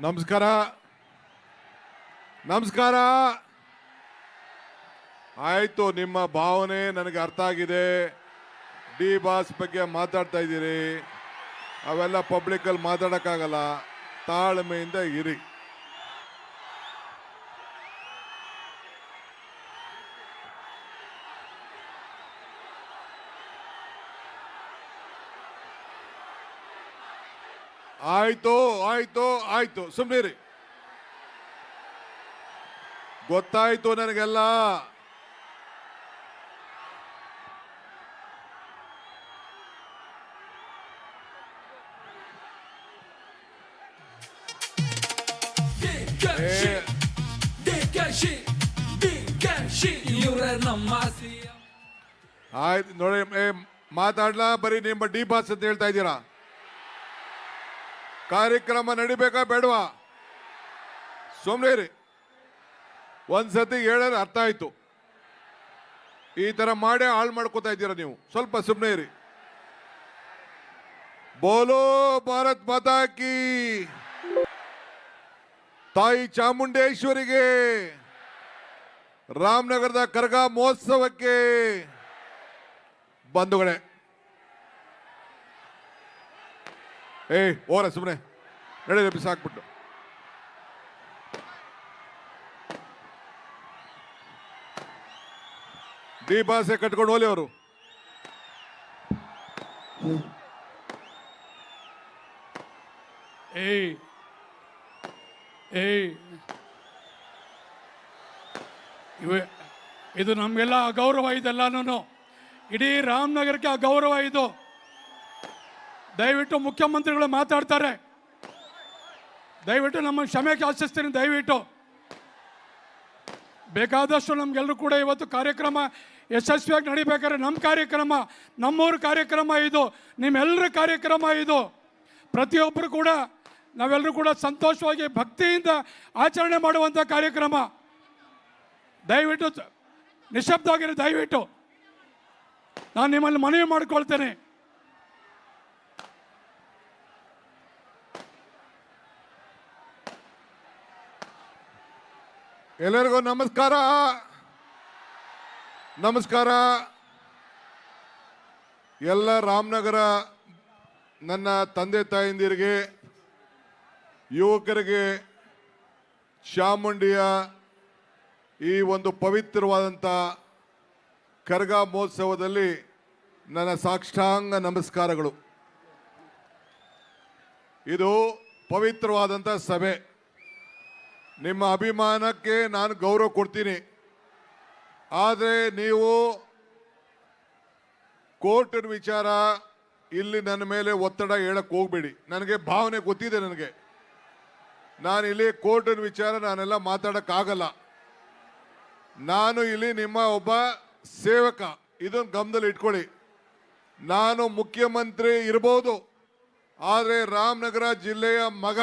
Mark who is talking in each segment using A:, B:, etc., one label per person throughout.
A: ನಮಸ್ಕಾರ ನಮಸ್ಕಾರ ಆಯ್ತು ನಿಮ್ಮ ಭಾವನೆ ನನಗೆ ಅರ್ಥ ಆಗಿದೆ ಡಿ ಬಾಸ್ ಬಗ್ಗೆ ಮಾತಾಡ್ತಾ ಇದ್ದೀರಿ ಅವೆಲ್ಲ ಪಬ್ಲಿಕ್ ಅಲ್ಲಿ ಮಾತಾಡಕ್ಕಾಗಲ್ಲ ತಾಳ್ಮೆಯಿಂದ ಇರಿ ಆಯ್ತು ಆಯ್ತು ಆಯ್ತು ಸುಮ್ಮನಿರಿ ಗೊತ್ತಾಯ್ತು ನನಗೆಲ್ಲ ಆಯ್ತು ನೋಡಿ ಮಾತಾಡ್ಲಾ ಬರೀ ನಿಮ್ಮ ಡಿ ಬಾಸ್ ಅಂತ ಹೇಳ್ತಾ ಇದ್ದೀರಾ ಕಾರ್ಯಕ್ರಮ ನಡಿಬೇಕಾ ಬೇಡವಾ ಸುಮ್ಮನೆ ಒಂದ್ಸತಿ ಹೇಳಿದ್ರೆ ಅರ್ಥ ಆಯ್ತು ಈ ತರ ಮಾಡೇ ಹಾಳು ಮಾಡ್ಕೋತಾ ಇದ್ದೀರಾ ನೀವು ಸ್ವಲ್ಪ ಸುಮ್ಮನೆ ಇರಿ ಬೋಲೋ ಭಾರತ್ ಮಾತಾ ಕಿ ತಾಯಿ ಚಾಮುಂಡೇಶ್ವರಿಗೆ ರಾಮನಗರದ ಕರಗ ಮಹೋತ್ಸವಕ್ಕೆ ಬಂಧುಗಳೇ ಓರ ಸುಮ್ಮನೆ ನಡೆ ಬಿಸಾಕ್ಬಿಟ್ಟು ಡಿ ಬಾಸೆ ಕಟ್ಕೊಂಡು ಹೋಲಿ ಅವರು
B: ಇದು ನಮಗೆಲ್ಲ ಅಗೌರವ ಇದೆಲ್ಲನೂ ಇಡೀ ರಾಮನಗರಕ್ಕೆ ಅಗೌರವ ಇದು ದಯವಿಟ್ಟು ಮುಖ್ಯಮಂತ್ರಿಗಳು ಮಾತಾಡ್ತಾರೆ ದಯವಿಟ್ಟು ನಮ್ಮ ಕ್ಷಮೆ ಯಾಚಿಸ್ತೀನಿ ದಯವಿಟ್ಟು ಬೇಕಾದಷ್ಟು ನಮಗೆಲ್ಲರೂ ಕೂಡ ಇವತ್ತು ಕಾರ್ಯಕ್ರಮ ಯಶಸ್ವಿಯಾಗಿ ನಡಿಬೇಕಾದ್ರೆ ನಮ್ಮ ಕಾರ್ಯಕ್ರಮ ನಮ್ಮೂರ ಕಾರ್ಯಕ್ರಮ ಇದು ನಿಮ್ಮೆಲ್ಲರ ಕಾರ್ಯಕ್ರಮ ಇದು ಪ್ರತಿಯೊಬ್ಬರು ಕೂಡ ನಾವೆಲ್ಲರೂ ಕೂಡ ಸಂತೋಷವಾಗಿ ಭಕ್ತಿಯಿಂದ ಆಚರಣೆ ಮಾಡುವಂಥ ಕಾರ್ಯಕ್ರಮ ದಯವಿಟ್ಟು ನಿಶಬ್ದ ಆಗಿರಿ ದಯವಿಟ್ಟು ನಾನು ನಿಮ್ಮಲ್ಲಿ ಮನವಿ ಮಾಡಿಕೊಳ್ತೇನೆ
A: ಎಲ್ಲರಿಗೂ ನಮಸ್ಕಾರ ನಮಸ್ಕಾರ ಎಲ್ಲ ರಾಮನಗರ ನನ್ನ ತಂದೆ ತಾಯಂದಿರಿಗೆ ಯುವಕರಿಗೆ ಚಾಮುಂಡಿಯ ಈ ಒಂದು ಪವಿತ್ರವಾದಂಥ ಕರಗ ಮಹೋತ್ಸವದಲ್ಲಿ ನನ್ನ ಸಾಷ್ಟಾಂಗ ನಮಸ್ಕಾರಗಳು ಇದು ಪವಿತ್ರವಾದಂಥ ಸಭೆ ನಿಮ್ಮ ಅಭಿಮಾನಕ್ಕೆ ನಾನು ಗೌರವ ಕೊಡ್ತೀನಿ ಆದರೆ ನೀವು ಕೋರ್ಟಿನ ವಿಚಾರ ಇಲ್ಲಿ ನನ್ನ ಮೇಲೆ ಒತ್ತಡ ಹೇಳಕ್ಕೆ ಹೋಗ್ಬೇಡಿ ನನಗೆ ಭಾವನೆ ಗೊತ್ತಿದೆ ನನಗೆ ನಾನು ಇಲ್ಲಿ ಕೋರ್ಟಿನ ವಿಚಾರ ನಾನೆಲ್ಲ ಮಾತಾಡೋಕ್ಕಾಗಲ್ಲ ನಾನು ಇಲ್ಲಿ ನಿಮ್ಮ ಒಬ್ಬ ಸೇವಕ ಇದನ್ನು ಗಮನದಲ್ಲಿ ಇಟ್ಕೊಳ್ಳಿ ನಾನು ಮುಖ್ಯಮಂತ್ರಿ ಇರ್ಬೋದು ಆದರೆ ರಾಮನಗರ ಜಿಲ್ಲೆಯ ಮಗ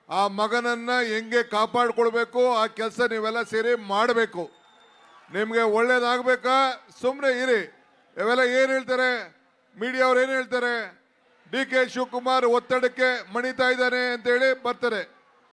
A: ಆ ಮಗನನ್ನ ಹೆಂಗೆ ಕಾಪಾಡ್ಕೊಳ್ಬೇಕು ಆ ಕೆಲಸ ನೀವೆಲ್ಲ ಸೇರಿ ಮಾಡಬೇಕು ನಿಮಗೆ ಒಳ್ಳೇದಾಗಬೇಕಾ ಸುಮ್ಮನೆ ಇರಿ ಇವೆಲ್ಲ ಏನು ಹೇಳ್ತಾರೆ ಮೀಡಿಯಾ ಅವ್ರು ಏನು ಹೇಳ್ತಾರೆ ಡಿ ಕೆ ಶಿವಕುಮಾರ್ ಒತ್ತಡಕ್ಕೆ ಮಣಿತಾ ಇದ್ದಾನೆ ಅಂತೇಳಿ ಬರ್ತಾರೆ